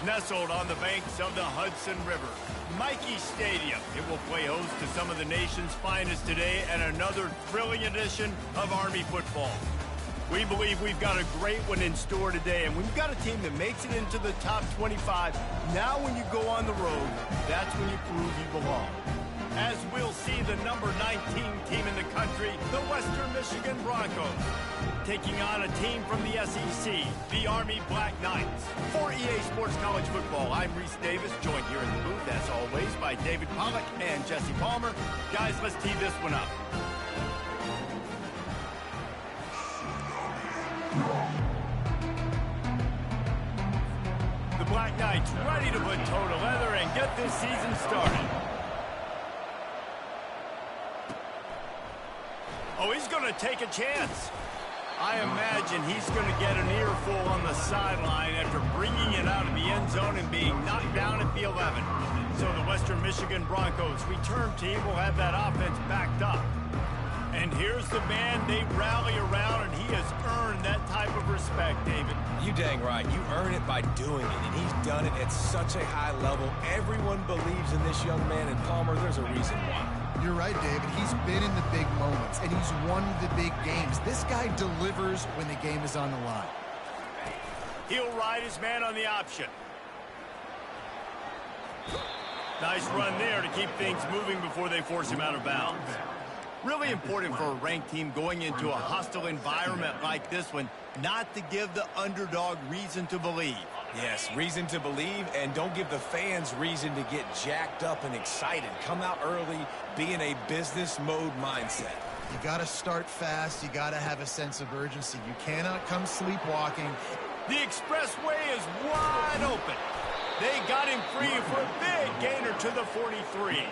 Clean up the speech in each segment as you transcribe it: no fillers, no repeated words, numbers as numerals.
Nestled on the banks of the Hudson River, Michie Stadium. It will play host to some of the nation's finest today and another thrilling edition of Army football. We believe we've got a great one in store today, and we've got a team that makes it into the top 25. Now when you go on the road, that's when you prove you belong. As we'll see the number 19 team in the country, the Western Michigan Broncos, taking on a team from the SEC, the Army Black Knights. For EA Sports College Football, I'm Reese Davis, joined here in the booth, as always, by David Pollack and Jesse Palmer. Guys, let's tee this one up. The Black Knights ready to put toe to leather and get this season started. Oh, he's going to take a chance. I imagine he's going to get an earful on the sideline after bringing it out of the end zone and being knocked down at the 11. So the Western Michigan Broncos return team will have that offense backed up. And here's the man they rally around, and he has earned that type of respect, David. You dang right. You earn it by doing it, and he's done it at such a high level. Everyone believes in this young man, and Palmer, there's a reason why. You're right, David. He's been in the big moments, and he's won the big games. This guy delivers when the game is on the line. He'll ride his man on the option. Nice run there to keep things moving before they force him out of bounds. Really important for a ranked team going into a hostile environment like this one, not to give the underdog reason to believe. Yes, reason to believe, and don't give the fans reason to get jacked up and excited. Come out early, be in a business mode mindset. You got to start fast. You got to have a sense of urgency. You cannot come sleepwalking. The expressway is wide open. They got him free for a big gainer to the 43.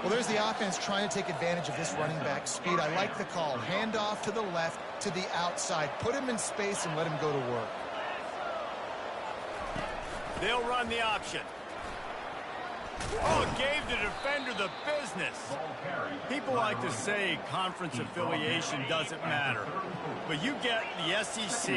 Well, there's the offense trying to take advantage of this running back speed. I like the call. Hand off to the left, to the outside. Put him in space and let him go to work. They'll run the option. Oh, gave the defender the business. People like to say conference affiliation doesn't matter. But you get the SEC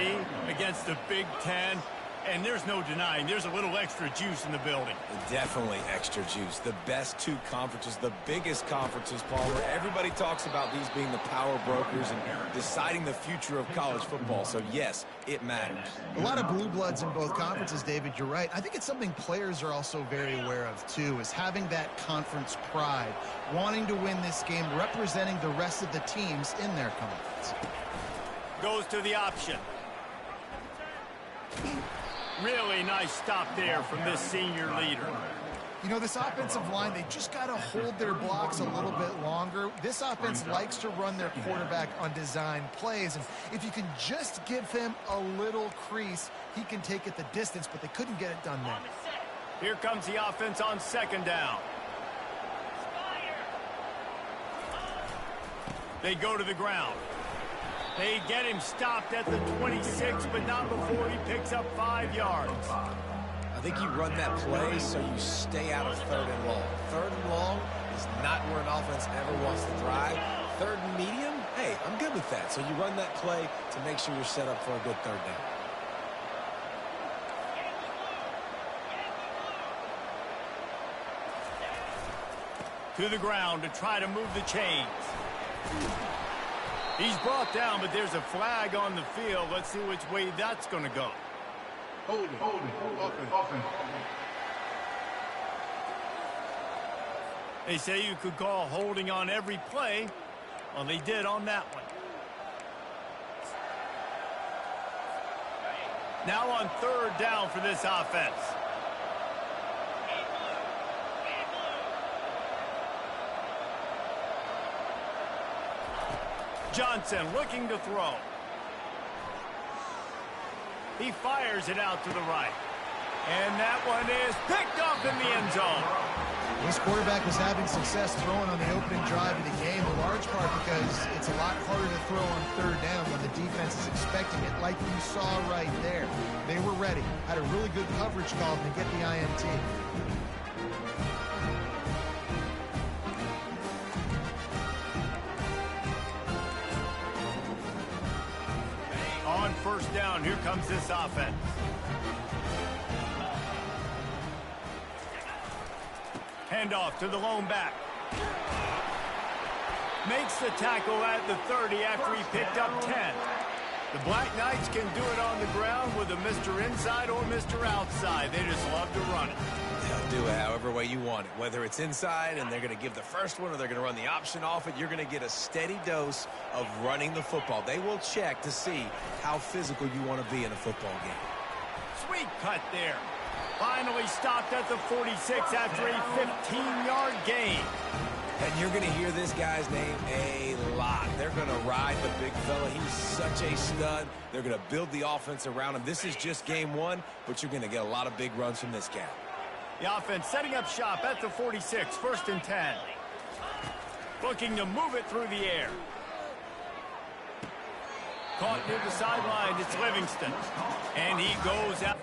against the Big Ten, and there's no denying there's a little extra juice in the building. Definitely extra juice. The best two conferences, the biggest conferences, Palmer. Everybody talks about these being the power brokers and deciding the future of college football. So, yes, it matters. A lot of blue bloods in both conferences, David. You're right. I think it's something players are also very aware of, too, is having that conference pride, wanting to win this game, representing the rest of the teams in their conference. Goes to the option. Really nice stop there from this senior leader. You know, this offensive line, they just got to hold their blocks a little bit longer. This offense likes to run their quarterback on design plays. And if you can just give him a little crease, he can take it the distance, but they couldn't get it done there. Here comes the offense on second down. They go to the ground. They get him stopped at the 26, but not before he picks up 5 yards. I think you run that play so you stay out of third and long. Third and long is not where an offense ever wants to drive. Third and medium, hey, I'm good with that. So you run that play to make sure you're set up for a good third down. To the ground to try to move the chains. He's brought down, but there's a flag on the field. Let's see which way that's going to go. Hold it. Offense. They say you could call holding on every play. Well, they did on that one. Now on third down for this offense. Johnson looking to throw. He fires it out to the right. And that one is picked up in the end zone. This quarterback was having success throwing on the opening drive of the game, in large part because it's a lot harder to throw on third down when the defense is expecting it, like you saw right there. They were ready, had a really good coverage call to get the INT. On first down, here comes this offense. Handoff to the lone back. Makes the tackle at the 30 after he picked up 10. The Black Knights can do it on the ground with a Mr. Inside or Mr. Outside. They just love to run it. They'll do it however way you want it. Whether it's inside and they're going to give the first one or they're going to run the option off it, you're going to get a steady dose of running the football. They will check to see how physical you want to be in a football game. Sweet cut there. Finally stopped at the 46 after a 15-yard gain. And you're going to hear this guy's name a lot. They're going to ride the big fella. He's such a stud. They're going to build the offense around him. This is just game one, but you're going to get a lot of big runs from this guy. The offense setting up shop at the 46, 1st and 10. Looking to move it through the air. Caught near the sideline, it's Livingston. And he goes out.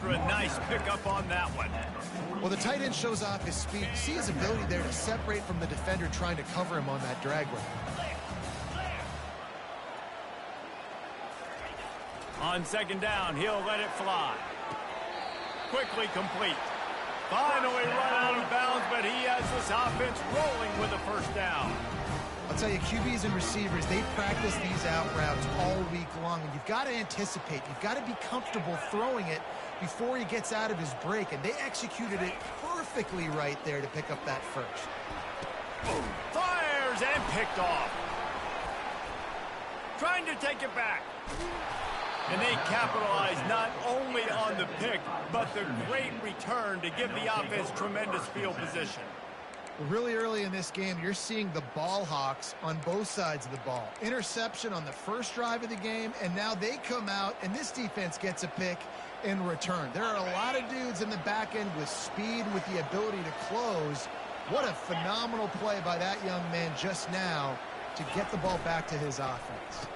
after a nice pickup on that one. Well, the tight end shows off his speed. You see his ability there to separate from the defender trying to cover him on that drag route. On second down, he'll let it fly. Quickly complete. Finally run out of bounds, but he has this offense rolling with a first down. I'll tell you, QBs and receivers, they practice these out routes all week long, and you've got to anticipate. You've got to be comfortable throwing it before he gets out of his break, and they executed it perfectly right there to pick up that first. Boom. Fires and picked off. Trying to take it back. And they capitalize not only on the pick, but the great return to give the offense tremendous field position. Really early in this game, you're seeing the ball hawks on both sides of the ball. Interception on the first drive of the game, and now they come out, and this defense gets a pick in return. There are a lot of dudes in the back end with speed, with the ability to close. What a phenomenal play by that young man just now to get the ball back to his offense.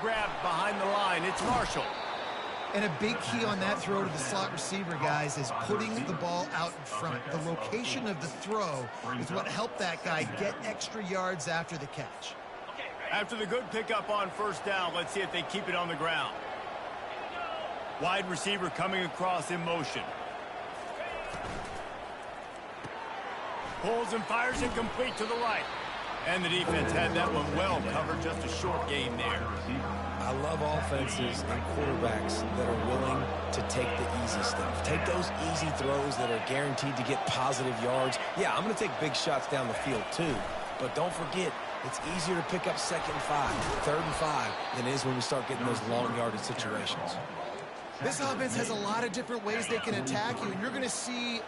Grabbed behind the line, it's Marshall. And a big key on that throw to the slot receiver, guys, is putting the ball out in front. The location of the throw is what helped that guy get extra yards after the catch. After the good pickup on first down, let's see if they keep it on the ground. Wide receiver coming across in motion. Pulls and fires it complete to the right. And the defense had that one well covered, just a short game there. I love offenses and quarterbacks that are willing to take the easy stuff. Take those easy throws that are guaranteed to get positive yards. Yeah, I'm going to take big shots down the field too. But don't forget, it's easier to pick up 2nd and 5, 3rd and 5 than it is when we start getting those long yardage situations. This offense has a lot of different ways they can attack you, and you're going to see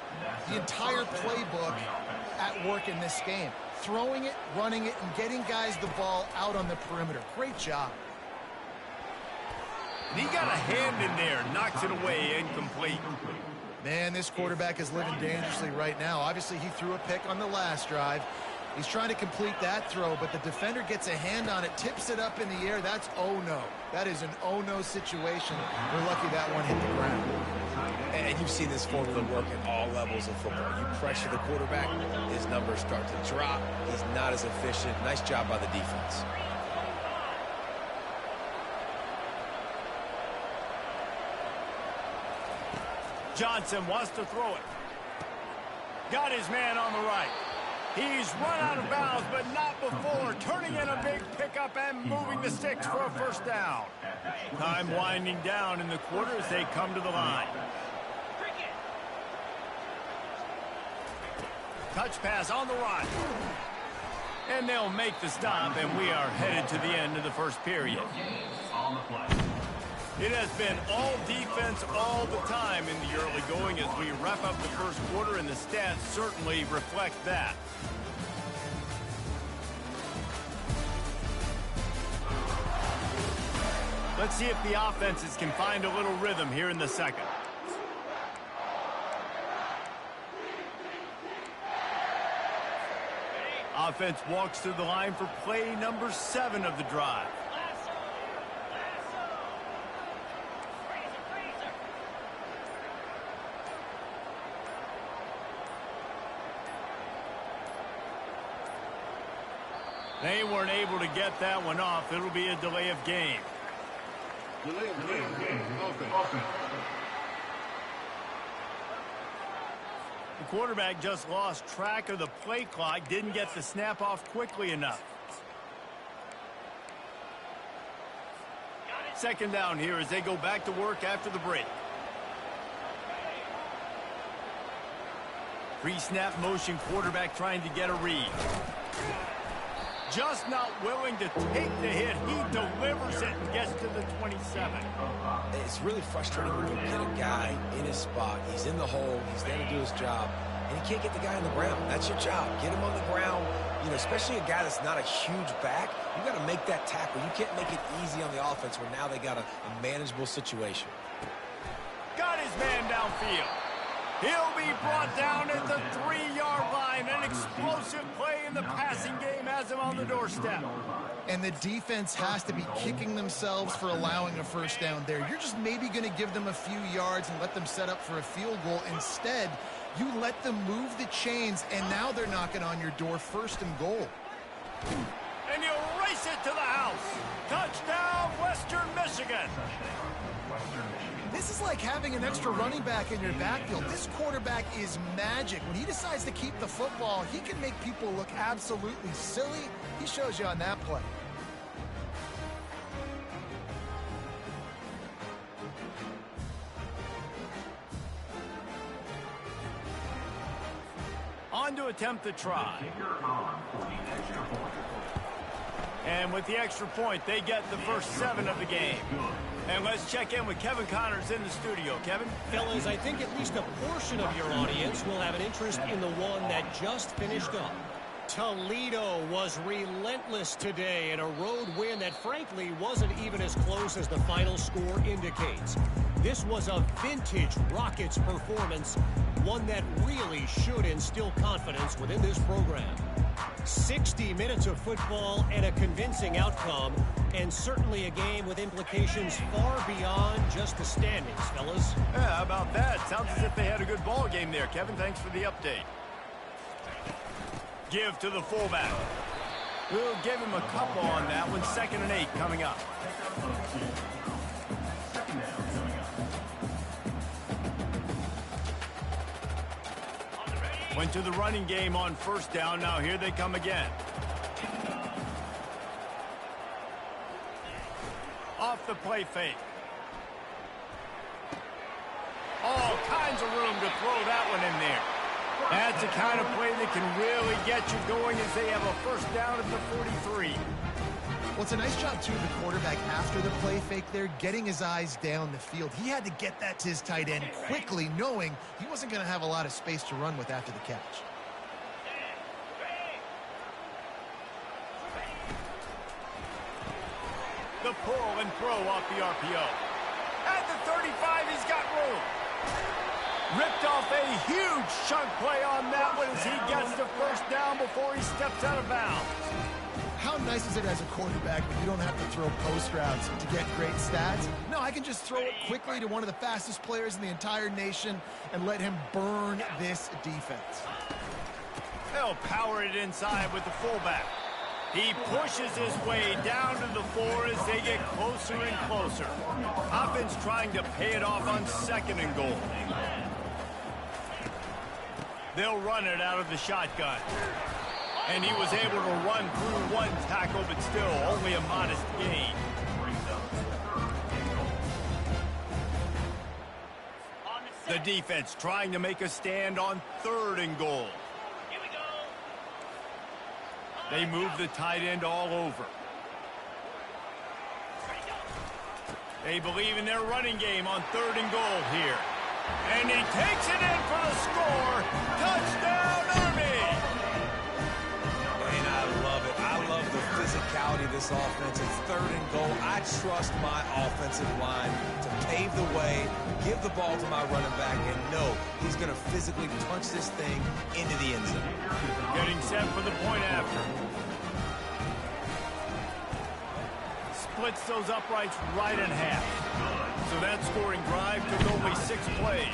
the entire playbook at work in this game. Throwing it, running it, and getting guys the ball out on the perimeter. Great job. And he got a hand in there, knocks it away, incomplete. Man, this quarterback is living dangerously right now. Obviously, he threw a pick on the last drive. He's trying to complete that throw, but the defender gets a hand on it, tips it up in the air. That's oh-no. That is an oh-no situation. We're lucky that one hit the ground. And you've seen this formula work at all levels of football. You pressure the quarterback, his numbers start to drop. He's not as efficient. Nice job by the defense. Johnson wants to throw it. Got his man on the right. He's run out of bounds, but not before turning in a big pickup and moving the sticks for a first down. Time winding down in the quarter as they come to the line. Touch pass on the run. And they'll make the stop, and we are headed to the end of the first period. It has been all defense all the time in the early going as we wrap up the first quarter, and the stats certainly reflect that. Let's see if the offenses can find a little rhythm here in the second. Offense walks through the line for play number 7 of the drive. They weren't able to get that one off. It'll be a delay of game. Delay of game. Offense. The quarterback just lost track of the play clock, didn't get the snap off quickly enough. Second down here as they go back to work after the break. Pre-snap motion quarterback trying to get a read. Just not willing to take the hit. He delivers it and gets to the 27. It's really frustrating when you get a guy in his spot. He's in the hole. He's there to do his job. And he can't get the guy on the ground. That's your job. Get him on the ground. You know, especially a guy that's not a huge back. You got to make that tackle. You can't make it easy on the offense where now they got a manageable situation. Got his man downfield. He'll be brought down at the 3-yard line. An explosive play in the passing game has him on the doorstep. And the defense has to be kicking themselves for allowing a first down there. You're just maybe going to give them a few yards and let them set up for a field goal. Instead, you let them move the chains, and now they're knocking on your door, 1st and goal. And you race it to the house. Touchdown, Western Michigan. This is like having an extra running back in your backfield. This quarterback is magic. When he decides to keep the football, he can make people look absolutely silly. He shows you on that play. On to attempt the try. And with the extra point, they get the first 7 of the game. And let's check in with Kevin Connors in the studio. Kevin? Fellas, I think at least a portion of your audience will have an interest in the one that just finished up. Toledo was relentless today in a road win that frankly wasn't even as close as the final score indicates. This was a vintage Rockets performance, one that really should instill confidence within this program. 60 minutes of football and a convincing outcome, and certainly a game with implications far beyond just the standings, fellas. Yeah, how about that? Sounds as if they had a good ball game there. Kevin, thanks for the update. Give to the fullback. We'll give him a couple on that one. 2nd and 8 coming up. Went to the running game on 1st down. Now here they come again. Off the play fake. All kinds of room to throw that one in there. That's the kind of play that can really get you going as they have a 1st down at the 43. Well, it's a nice job, too, of the quarterback after the play fake there, getting his eyes down the field. He had to get that to his tight end quickly, knowing he wasn't going to have a lot of space to run with after the catch. The pull and throw off the RPO. At the 35, he's got room. Ripped off a huge chunk play on that one as he gets the 1st down before he steps out of bounds. How nice is it as a quarterback that you don't have to throw post routes to get great stats? No, I can just throw it quickly to one of the fastest players in the entire nation and let him burn this defense. They'll power it inside with the fullback. He pushes his way down to the 4 as they get closer and closer. Offense trying to pay it off on 2nd and goal. They'll run it out of the shotgun. And he was able to run through 1 tackle, but still only a modest gain. The defense trying to make a stand on 3rd and goal. They move the tight end all over. They believe in their running game on 3rd and goal here. And he takes it in for the score. Touchdown, Army! And I love it. I love the physicality of this offense. It's 3rd and goal. I trust my offensive line to pave the way, give the ball to my running back, and know he's going to physically punch this thing into the end zone. Getting set for the point after. Splits those uprights right in half. So that scoring drive took only 6 plays.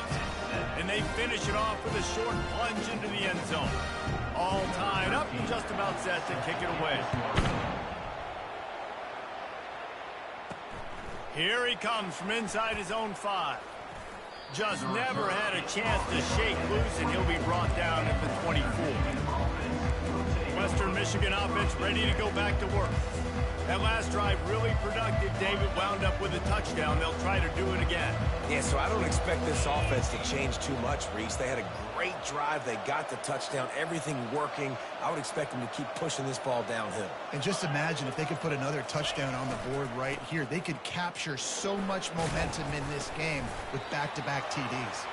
And they finish it off with a short plunge into the end zone. All tied up and just about set to kick it away. Here he comes from inside his own 5. Just never had a chance to shake loose, and he'll be brought down at the 24. Western Michigan offense ready to go back to work. That last drive really productive. David wound up with a touchdown. They'll try to do it again. Yeah, so I don't expect this offense to change too much, Reese. They had a great drive. They got the touchdown. Everything working. I would expect them to keep pushing this ball downhill. And just imagine if they could put another touchdown on the board right here. They could capture so much momentum in this game with back-to-back TDs.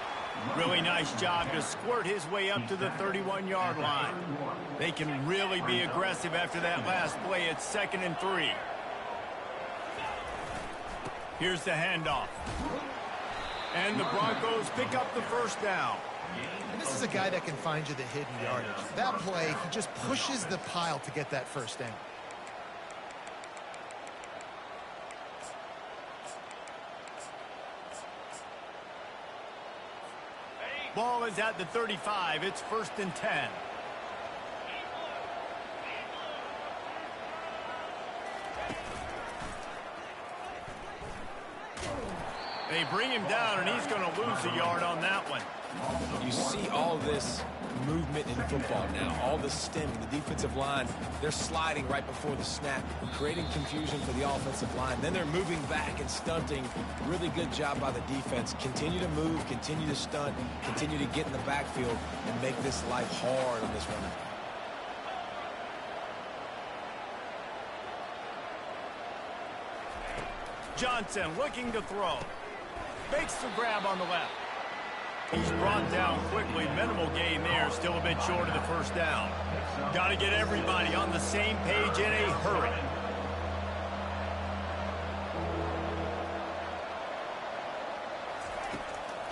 Really nice job to squirt his way up to the 31-yard line. They can really be aggressive after that last play at 2nd and 3. Here's the handoff. And the Broncos pick up the 1st down. And this is a guy that can find you the hidden yardage. That play, he just pushes the pile to get that first down. Ball is at the 35. It's 1st and 10. They bring him down, and he's going to lose a yard on that one. You see all this movement in football now, all the stemming, the defensive line, they're sliding right before the snap, creating confusion for the offensive line. Then they're moving back and stunting. Really good job by the defense. Continue to move, continue to stunt, continue to get in the backfield and make this life hard on this runner. Johnson looking to throw. Makes the grab on the left. He's brought down quickly. Minimal gain there. Still a bit short of the first down. Got to get everybody on the same page in a hurry.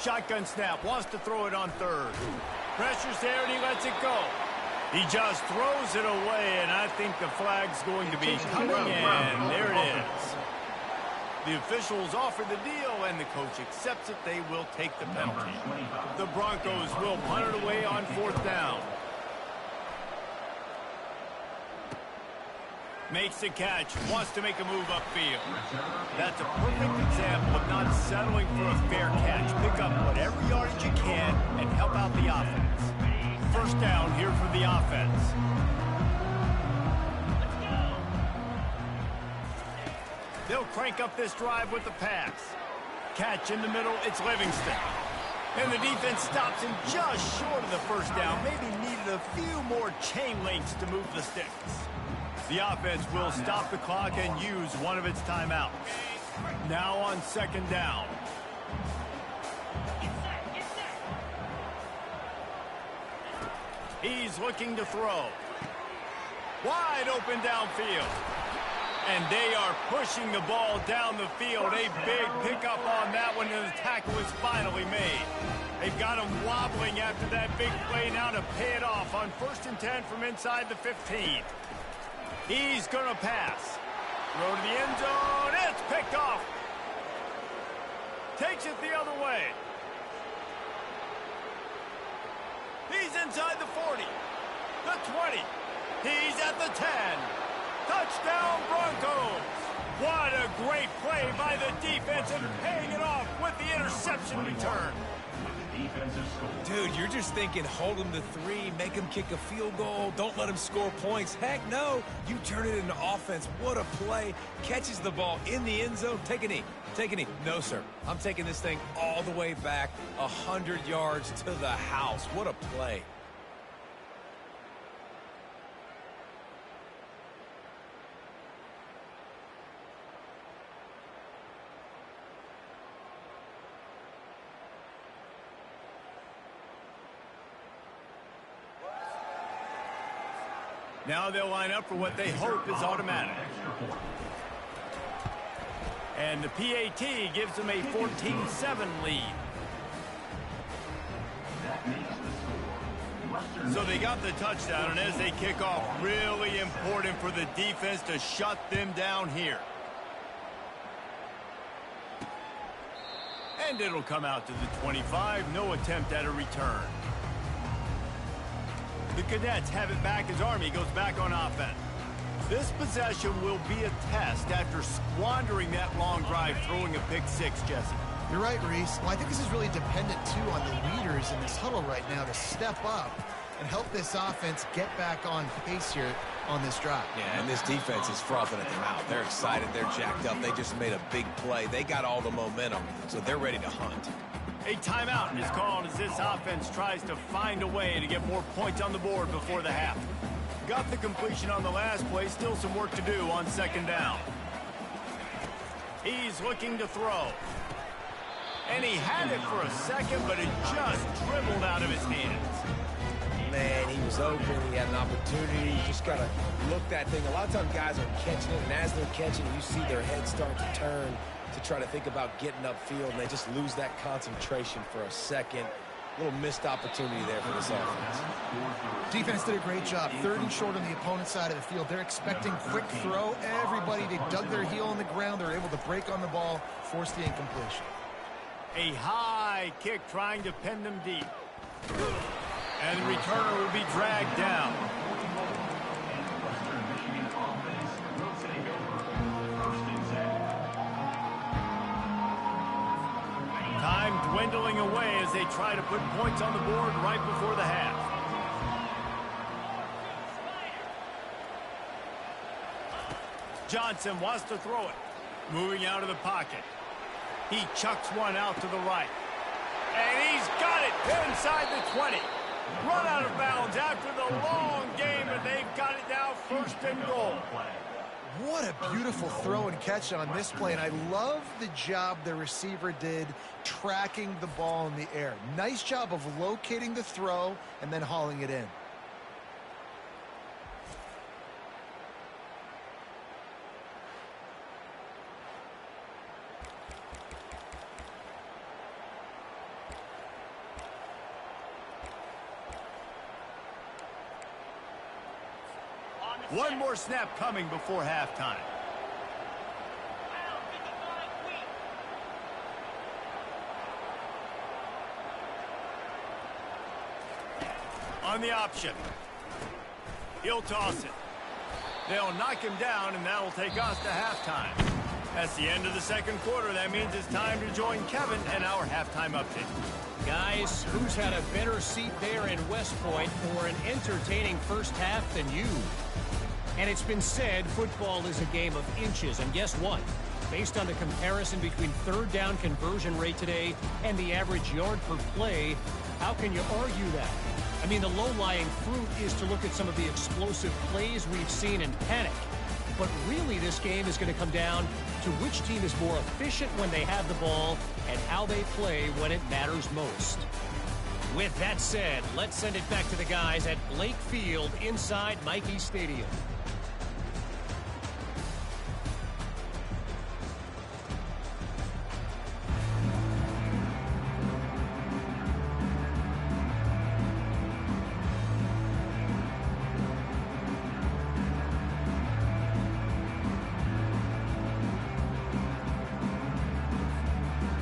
Shotgun snap. Wants to throw it on 3rd. Pressure's there, and he lets it go. He just throws it away, and I think the flag's going to be coming in. There it is. The officials offer the deal, and the coach accepts it. They will take the penalty. The Broncos will punt it away on 4th down. Makes the catch. Wants to make a move upfield. That's a perfect example of not settling for a fair catch. Pick up whatever yardage you can and help out the offense. 1st down here for the offense. They'll crank up this drive with the pass. Catch in the middle, it's Livingston. And the defense stops him just short of the 1st down. Maybe needed a few more chain links to move the sticks. The offense will stop the clock and use one of its timeouts. Now on 2nd down. He's looking to throw. Wide open downfield. And they are pushing the ball down the field. A big pickup on that one, and the tackle is finally made. They've got him wobbling after that big play now to pay it off on 1st and 10 from inside the 15. He's going to pass. Throw to the end zone. It's picked off. Takes it the other way. He's inside the 40. The 20. He's at the 10. Touchdown, Broncos! What a great play by the defense and paying it off with the interception return. Dude, you're just thinking hold him to 3, make him kick a field goal, don't let him score points. Heck no, you turn it into offense. What a play. Catches the ball in the end zone. Take a knee. Take a knee. No, sir. I'm taking this thing all the way back 100 yards to the house. What a play. Now they'll line up for what they hope is automatic. And the PAT gives them a 14-7 lead. So they got the touchdown, and as they kick off, really important for the defense to shut them down here. And it'll come out to the 25. No attempt at a return. The Cadets have it back as Army goes back on offense. This possession will be a test after squandering that long drive, throwing a pick 6, Jesse. You're right, Reese. Well, I think this is really dependent, too, on the leaders in this huddle right now to step up and help this offense get back on pace here on this drive. Yeah, and this defense is frothing at the mouth. They're excited. They're jacked up. They just made a big play. They got all the momentum, so they're ready to hunt. A timeout is called as this offense tries to find a way to get more points on the board before the half. Got the completion on the last play. Still some work to do on 2nd down. He's looking to throw. And he had it for a second, but it just dribbled out of his hands. Man, he was open. He had an opportunity. You just got to look that thing. A lot of times guys are catching it, and as they're catching it, you see their head start to turn to try to think about getting upfield, and they just lose that concentration for a second. little missed opportunity there for this offense. Defense did a great job. 3rd and short on the opponent's side of the field. They're expecting quick throw. Everybody, they dug their heel on the ground. They're able to break on the ball, force the incompletion. A high kick trying to pin them deep. And the returner will be dragged down. Time dwindling away as they try to put points on the board right before the half. Johnson wants to throw it. Moving out of the pocket. He chucks one out to the right. And he's got it inside the 20. Run out of bounds after the long game, and they've got it now 1st and goal. What a beautiful throw and catch on this play, and I love the job the receiver did tracking the ball in the air. Nice job of locating the throw and then hauling it in. One more snap coming before halftime. On the option. He'll toss it. They'll knock him down, and that'll take us to halftime. That's the end of the 2nd quarter. That means it's time to join Kevin and our halftime update. Guys, who's had a better seat there in West Point for an entertaining first half than you? And it's been said football is a game of inches, and guess what? Based on the comparison between 3rd down conversion rate today and the average yard per play, how can you argue that? I mean, the low-lying fruit is to look at some of the explosive plays we've seen and panic. But really, this game is going to come down to which team is more efficient when they have the ball and how they play when it matters most. With that said, let's send it back to the guys at Blake Field inside Michie Stadium.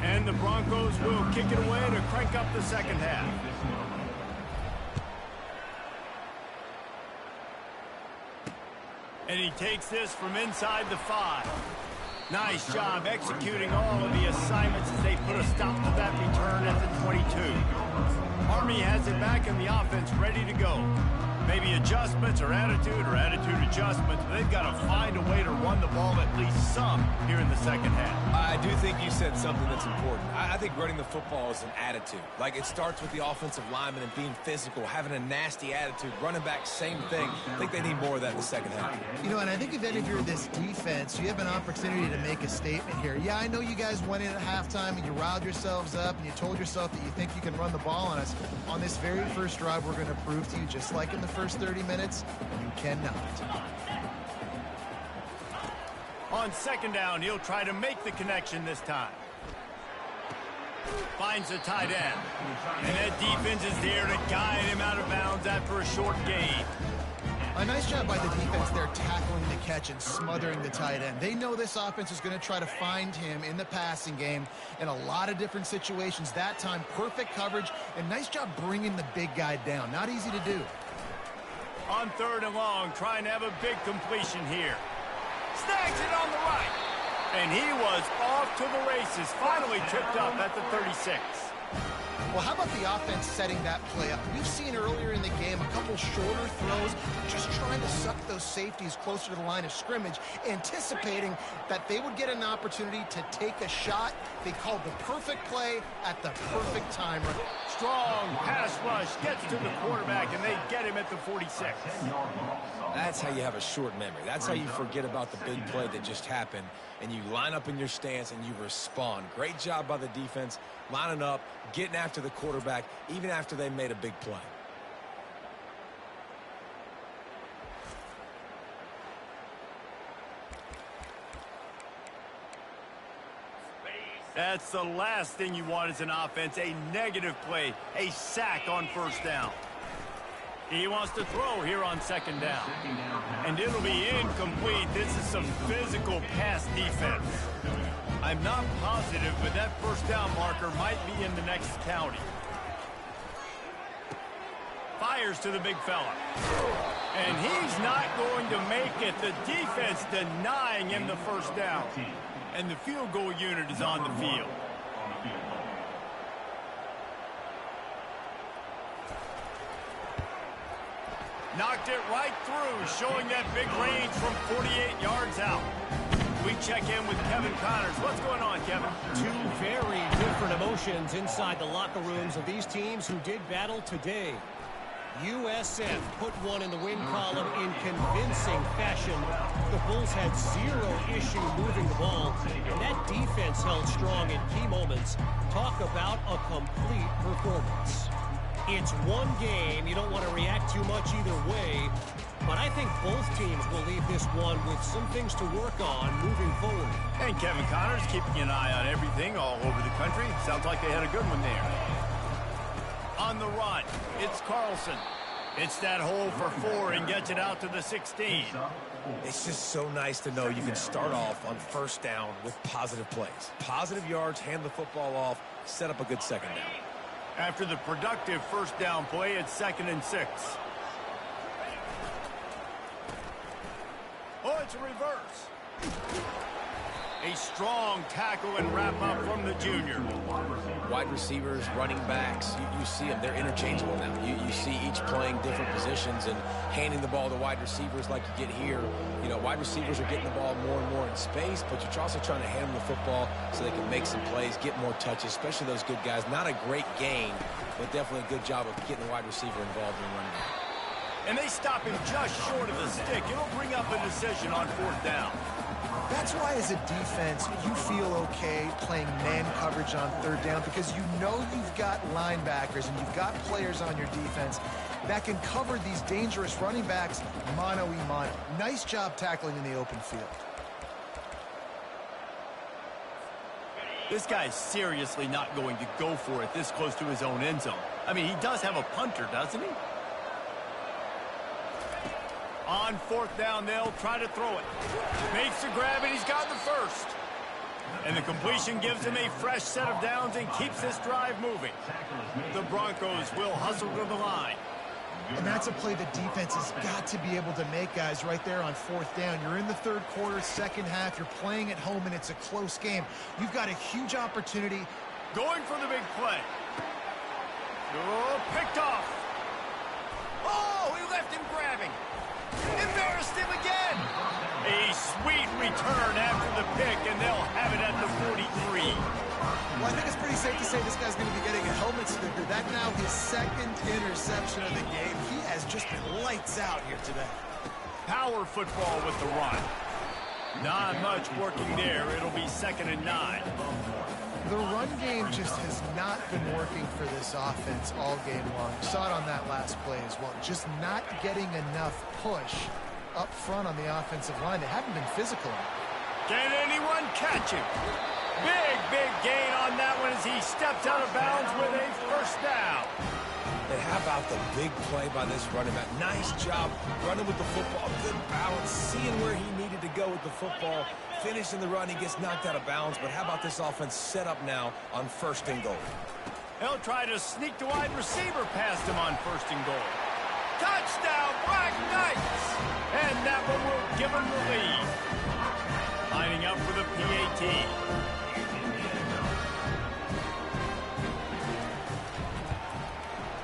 And the Broncos will kick it away to crank up the 2nd half. And he takes this from inside the 5. Nice job executing all of the assignments as they put a stop to that return at the 22. Army has it back in the offense ready to go. Maybe adjustments or attitude adjustments, but they've got to find a way to run the ball at least some here in the 2nd half. I do think you said something that's important. I think running the football is an attitude. Like, it starts with the offensive lineman and being physical, having a nasty attitude. Running back, same thing. I think they need more of that in the 2nd half. You know, and I think if you're this defense, you have an opportunity to make a statement here. Yeah, I know you guys went in at halftime and you riled yourselves up and you told yourself that you think you can run the ball on us. On this very first drive, we're going to prove to you, just like in the first 30 minutes, you cannot. On 2nd down, he'll try to make the connection this time. Finds the tight end. And that defense is there to guide him out of bounds after a short gain. A nice job by the defense there tackling the catch and smothering the tight end. They know this offense is going to try to find him in the passing game in a lot of different situations. That time, perfect coverage, and nice job bringing the big guy down. Not easy to do. On 3rd and long, trying to have a big completion here. Snags it on the right. And he was off to the races. Finally tripped up at the 36. Well, how about the offense setting that play up? We've seen earlier in the game a couple shorter throws, just trying to suck those safeties closer to the line of scrimmage, anticipating that they would get an opportunity to take a shot. They called the perfect play at the perfect time. Strong pass rush gets to the quarterback, and they get him at the 46. That's how you have a short memory. That's how you forget about the big play that just happened, and you line up in your stance and you respond. Great job by the defense, lining up, getting after the quarterback, even after they made a big play. That's the last thing you want as an offense, a negative play, a sack on first down. He wants to throw here on second down. And it'll be incomplete. This is some physical pass defense. I'm not positive, but that first down marker might be in the next county. Fires to the big fella. And he's not going to make it. The defense denying him the first down. And the field goal unit is on the field. Knocked it right through, showing that big range from 48 yards out. We check in with Kevin Connors. What's going on, Kevin? Two very different emotions inside the locker rooms of these teams who did battle today. USF put one in the win column in convincing fashion. The Bulls had zero issue moving the ball, and that defense held strong in key moments. Talk about a complete performance. It's one game. You don't want to react too much either way, but I think both teams will leave this one with some things to work on moving forward. And Kevin Connors keeping an eye on everything all over the country. Sounds like they had a good one there. On the run, it's Carlson. It's that hole for 4 and gets it out to the 16. It's just so nice to know you can start off on first down with positive plays. Positive yards, hand the football off, set up a good second down. After the productive first down play, it's 2nd and 6. Oh, it's a reverse. A strong tackle and wrap-up from the junior. Wide receivers, running backs, you see them. They're interchangeable now. You see each playing different positions and handing the ball to wide receivers like you get here. You know, wide receivers are getting the ball more and more in space, but you're also trying to hand them the football so they can make some plays, get more touches, especially those good guys. Not a great gain, but definitely a good job of getting the wide receiver involved in running back. And they stop him just short of the stick. It'll bring up a decision on 4th down. That's why, as a defense, you feel okay playing man coverage on 3rd down, because you know you've got linebackers and you've got players on your defense that can cover these dangerous running backs mano-a-mano. Nice job tackling in the open field. This guy's seriously not going to go for it this close to his own end zone. I mean, he does have a punter, doesn't he? On 4th down, they'll try to throw it. Makes the grab, and he's got the first. And the completion gives him a fresh set of downs and keeps this drive moving. The Broncos will hustle to the line. And that's a play the defense has got to be able to make, guys, right there on 4th down. You're in the 3rd quarter, second half. You're playing at home, and it's a close game. You've got a huge opportunity. Going for the big play. Oh, picked off. Oh, he left him grabbing. Embarrassed him again. A sweet return after the pick, and they'll have it at the 43. Well, I think it's pretty safe to say this guy's going to be getting a helmet sticker. That's now his 2nd interception of the game. He has just been lights out here today. Power football with the run. Not much working there. It'll be 2nd and 9. The run game just has not been working for this offense all game long. You saw it on that last play as well. Just not getting enough push up front on the offensive line. They haven't been physical. Can anyone catch him? Big gain on that one as he steps out of bounds with a first down. And how about the big play by this running back? Nice job running with the football, good balance, seeing where he needed to go with the football. Finishing the run, he gets knocked out of bounds, but how about this offense set up now on 1st and goal? He'll try to sneak the wide receiver past him on 1st and goal. Touchdown, Black Knights! And that one will give him the lead. Lining up for the PAT.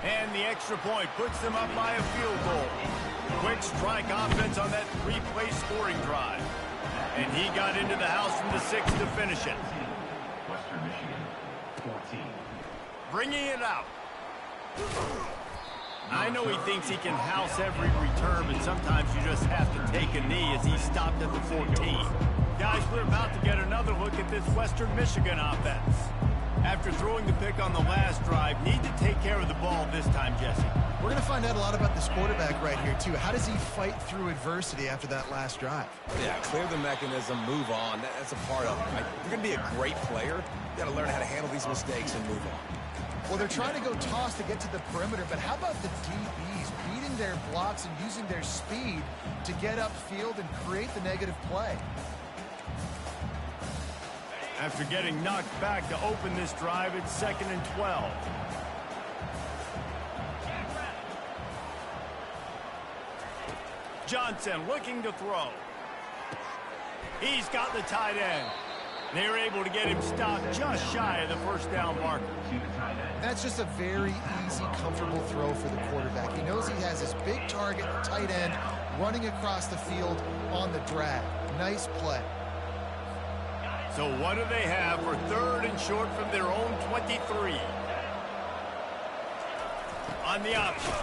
And the extra point puts them up by a field goal. Quick strike offense on that 3-play scoring drive. And he got into the house from the 6 to finish it. Western Michigan, 14. Bringing it out. I know he thinks he can house every return, but sometimes you just have to take a knee as he stopped at the 14. Guys, we're about to get another look at this Western Michigan offense. After throwing the pick on the last drive, need to take care of the ball this time, Jesse. We're going to find out a lot about this quarterback right here, too. How does he fight through adversity after that last drive? Yeah, clear the mechanism, move on. That's a part of it. Right? You're going to be a great player. Got to learn how to handle these mistakes and move on. Well, they're trying to go toss to get to the perimeter, but how about the DBs beating their blocks and using their speed to get upfield and create the negative play? After getting knocked back to open this drive, it's 2nd and 12. Johnson looking to throw. He's got the tight end. They're able to get him stopped just shy of the first down marker. That's just a very easy, comfortable throw for the quarterback. He knows he has his big target, the tight end, running across the field on the drag. Nice play. So what do they have for 3rd and short from their own 23? On the option.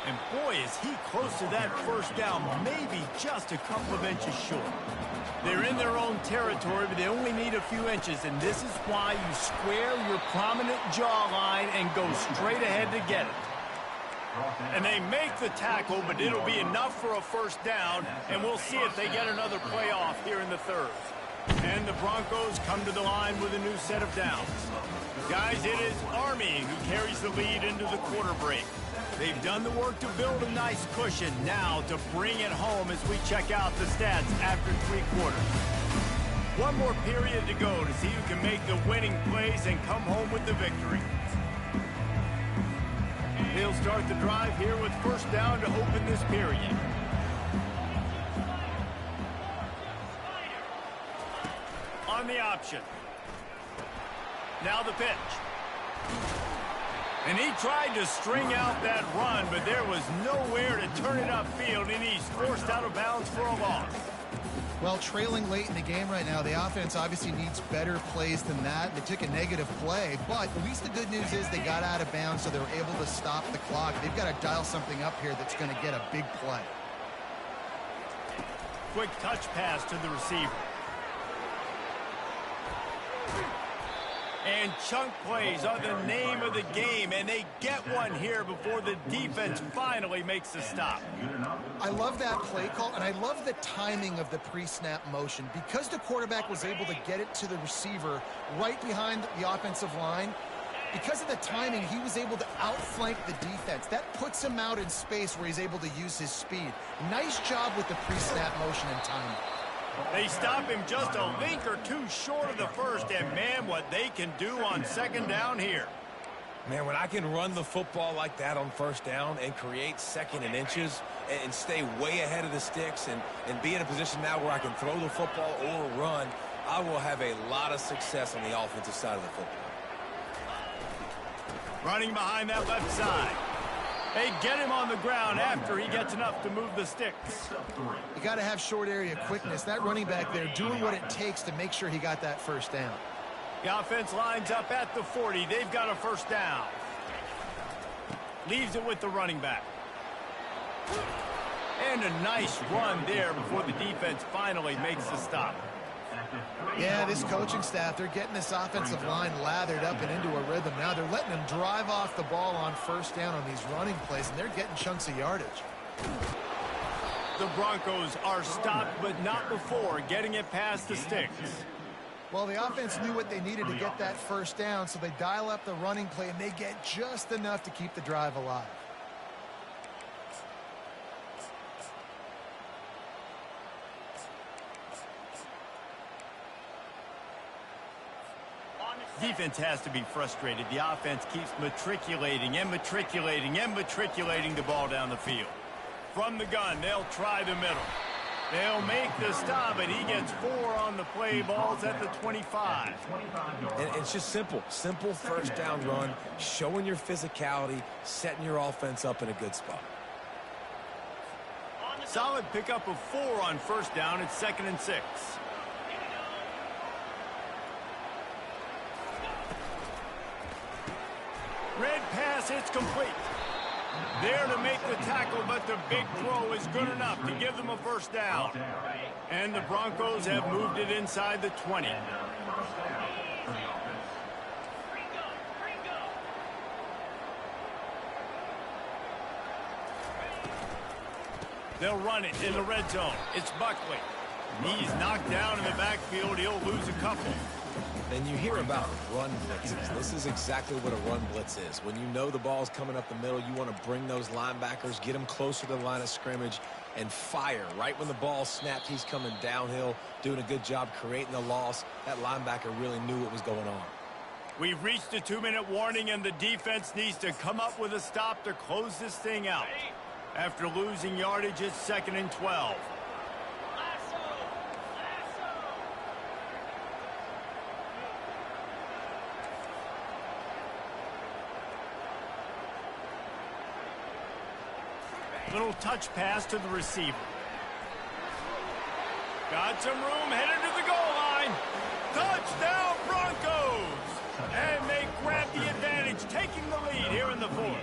And boy, is he close to that first down, maybe just a couple of inches short. They're in their own territory, but they only need a few inches, and this is why you square your prominent jawline and go straight ahead to get it. And they make the tackle, but it'll be enough for a first down, and we'll see if they get another play off here in the 3rd. And the Broncos come to the line with a new set of downs. Guys, it is Army who carries the lead into the quarter break. They've done the work to build a nice cushion. Now to bring it home as we check out the stats after 3 quarters. One more period to go to see who can make the winning plays and come home with the victory. They'll start the drive here with first down to open this period. On the option. Now the pitch. And he tried to string out that run, but there was nowhere to turn it upfield, and he's forced out of bounds for a loss. Well, trailing late in the game right now, the offense obviously needs better plays than that. They took a negative play, but at least the good news is they got out of bounds, so they were able to stop the clock. They've got to dial something up here that's going to get a big play. Quick touch pass to the receiver. And chunk plays are the name of the game, and they get one here before the defense finally makes a stop. I love that play call, and I love the timing of the pre-snap motion. Because the quarterback was able to get it to the receiver right behind the offensive line, because of the timing, he was able to outflank the defense. That puts him out in space where he's able to use his speed. Nice job with the pre-snap motion and timing. They stop him just a link or two short of the first, and man, what they can do on 2nd down here. Man, when I can run the football like that on first down and create 2nd and inches and stay way ahead of the sticks and be in a position now where I can throw the football or run, I will have a lot of success on the offensive side of the football. Running behind that left side. They get him on the ground after he gets enough to move the sticks. You got to have short area quickness. That running back there doing what it takes to make sure he got that first down. The offense lines up at the 40. They've got a first down. Leaves it with the running back. And a nice run there before the defense finally makes the stop. Yeah, this coaching staff, they're getting this offensive line lathered up and into a rhythm. Now they're letting them drive off the ball on first down on these running plays, and they're getting chunks of yardage. The Broncos are stopped, but not before getting it past the sticks. Well, the offense knew what they needed to get that first down, so they dial up the running play, and they get just enough to keep the drive alive. Defense has to be frustrated. The offense keeps matriculating and matriculating and matriculating the ball down the field. From the gun, they'll try the middle. They'll make the stop, and he gets 4 on the play. Ball's at the 25. And it's just simple. Simple first down run, showing your physicality, setting your offense up in a good spot. Solid pickup of 4 on first down. It's 2nd and 6. Red pass, it's complete. There to make the tackle, but the big throw is good enough to give them a first down. And the Broncos have moved it inside the 20. They'll run it in the red zone. It's Buckley. He's knocked down in the backfield. He'll lose a couple. And you hear about run blitzes. This is exactly what a run blitz is. When you know the ball's coming up the middle, you want to bring those linebackers, get them closer to the line of scrimmage, and fire. Right when the ball snapped, he's coming downhill, doing a good job creating the loss. That linebacker really knew what was going on. We've reached a 2-minute warning, and the defense needs to come up with a stop to close this thing out. After losing yardage, it's 2nd and 12. Little touch pass to the receiver. Got some room, headed to the goal line. Touchdown, Broncos! And they grab the advantage, taking the lead here in the 4th.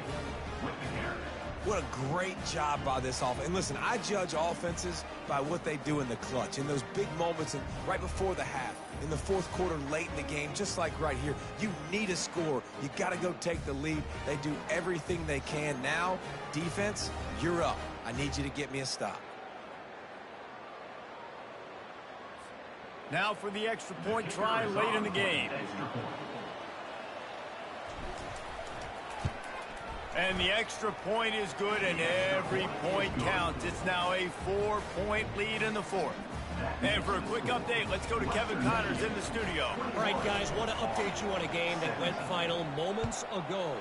What a great job by this offense. And listen, I judge offenses by what they do in the clutch, in those big moments and right before the half, in the 4th quarter, late in the game, just like right here. You need a score. You got to go take the lead. They do everything they can. Now, defense, you're up. I need you to get me a stop. Now for the extra point try late in the game. And the extra point is good, and every point counts. It's now a 4-point lead in the 4th. And for a quick update, let's go to Kevin Connors in the studio. All right, guys, want to update you on a game that went final moments ago.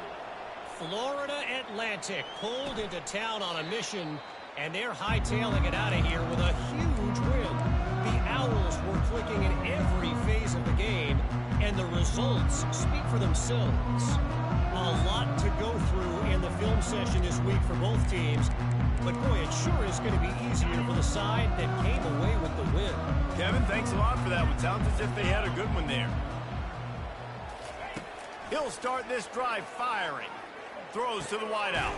Florida Atlantic pulled into town on a mission, and they're hightailing it out of here with a huge win. The Owls were clicking in every phase of the game, and the results speak for themselves. A lot to go through in the film session this week for both teams, but boy, it sure is going to be easier for the side that came away with the win. Kevin, thanks a lot for that one. Sounds as if they had a good one there. He'll start this drive firing. Throws to the wideout.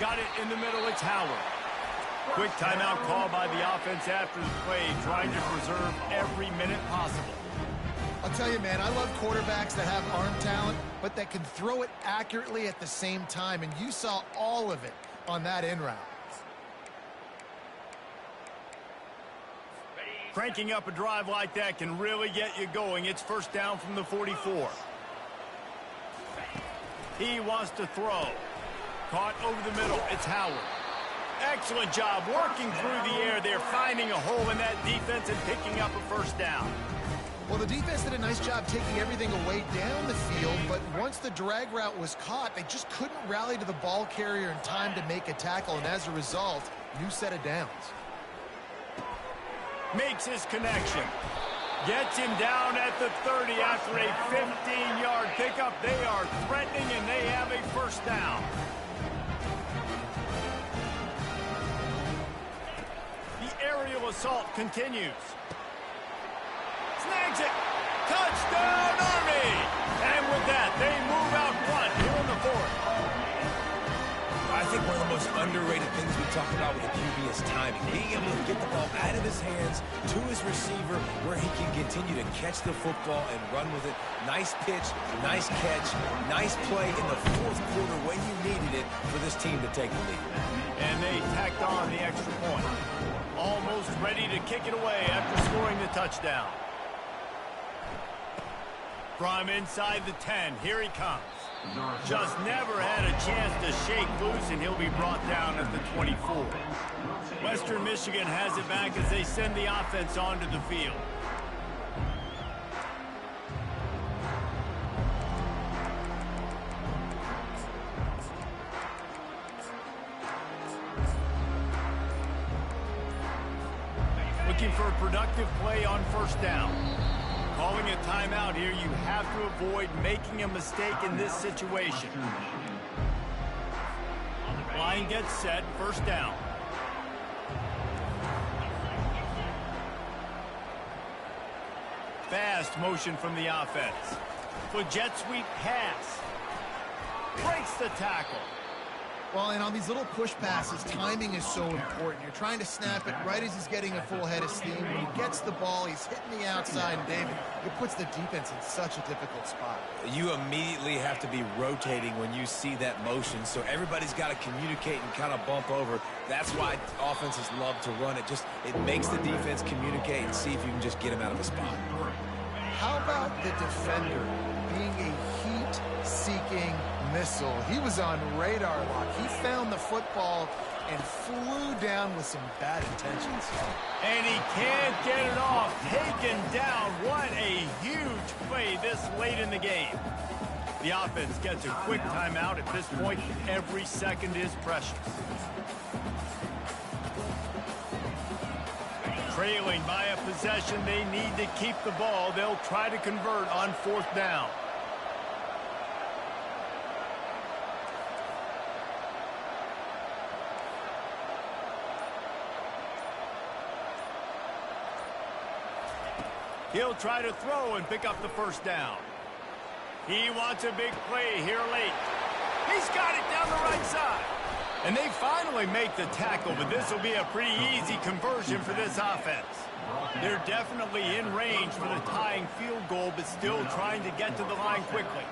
Got it in the middle. It's Howard. Quick timeout call by the offense after the play, trying to preserve every minute possible. I'll tell you, man, I love quarterbacks that have arm talent, but that can throw it accurately at the same time, and you saw all of it on that in route. Cranking up a drive like that can really get you going. It's 1st down from the 44. He wants to throw. Caught over the middle. It's Howard. Excellent job working through the air there, finding a hole in that defense and picking up a 1st down. Well, the defense did a nice job taking everything away down the field, but once the drag route was caught, they just couldn't rally to the ball carrier in time to make a tackle, and as a result, new set of downs. Makes his connection. Gets him down at the 30 after a 15-yard pickup. They are threatening, and they have a 1st down. The aerial assault continues. Snags it. Touchdown, Army! And with that, they move out front here in the 4th. I think one of the most underrated things we talk about with the QB is timing. Being able to get the ball out of his hands to his receiver where he can continue to catch the football and run with it. Nice pitch, nice catch, nice play in the 4th quarter when you needed it for this team to take the lead. And they tacked on the extra point. Almost ready to kick it away after scoring the touchdown. From inside the 10, here he comes. Just never had a chance to shake loose, and he'll be brought down at the 24. Western Michigan has it back as they send the offense onto the field. Looking for a productive play on 1st down. Calling a timeout here, you have to avoid making a mistake in this situation. Line gets set, 1st down. Fast motion from the offense. For jet sweep pass. Breaks the tackle. Well, and on these little push passes, timing is so important. You're trying to snap it right as he's getting a full head of steam. When he gets the ball, he's hitting the outside, and David, it puts the defense in such a difficult spot. You immediately have to be rotating when you see that motion, so everybody's got to communicate and kind of bump over. That's why offenses love to run it. It makes the defense communicate and see if you can just get him out of a spot. how about the defender being a heat-seeking missile? He was on radar lock. He found the football and flew down with some bad intentions. And he can't get it off. Taken down. What a huge play this late in the game. The offense gets a quick timeout. At this point, every second is precious. Trailing by a possession, they need to keep the ball. They'll try to convert on 4th down. He'll try to throw and pick up the 1st down. He wants a big play here late. He's got it down the right side. And they finally make the tackle, but this will be a pretty easy conversion for this offense. They're definitely in range for the tying field goal, but still trying to get to the line quickly.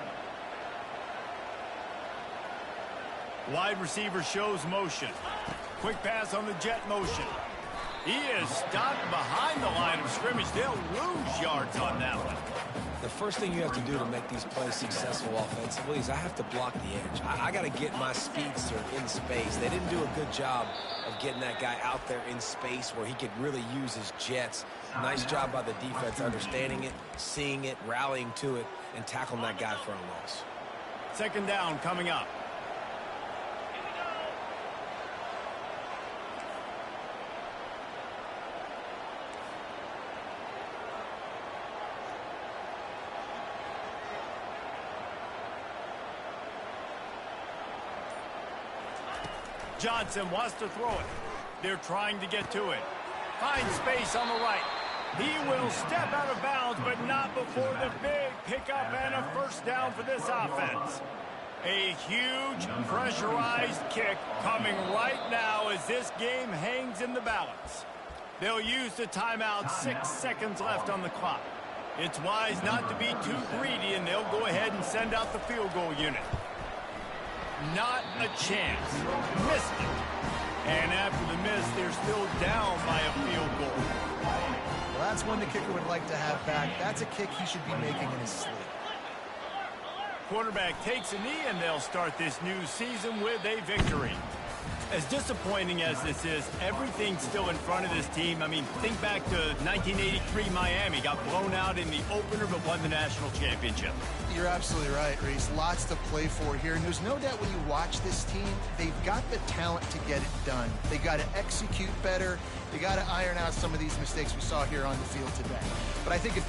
Wide receiver shows motion. Quick pass on the jet motion. He is stopped behind the line of scrimmage. They'll lose yards on that one. The first thing you have to do to make these plays successful offensively is I have to block the edge. I got to get my speedster in space. They didn't do a good job of getting that guy out there in space where he could really use his jets. Nice job by the defense understanding it, seeing it, rallying to it, and tackling that guy for a loss. 2nd down coming up. Johnson wants to throw it. They're trying to get to it. Finds space on the right. He will step out of bounds, but not before the big pickup and a 1st down for this offense. A huge pressurized kick coming right now as this game hangs in the balance. They'll use the timeout. 6 seconds left on the clock. It's wise not to be too greedy, and they'll go ahead and send out the field goal unit. Not a chance. Missed it. And after the miss, they're still down by a field goal. Well, that's one the kicker would like to have back. That's a kick he should be making in his sleep. Quarterback takes a knee, and they'll start this new season with a victory. As disappointing as this is, everything's still in front of this team. I mean, think back to 1983 Miami. Got blown out in the opener, but won the national championship. You're absolutely right, Reese. Lots to play for here. And there's no doubt when you watch this team, they've got the talent to get it done. They got to execute better. They got to iron out some of these mistakes we saw here on the field today. But I think if this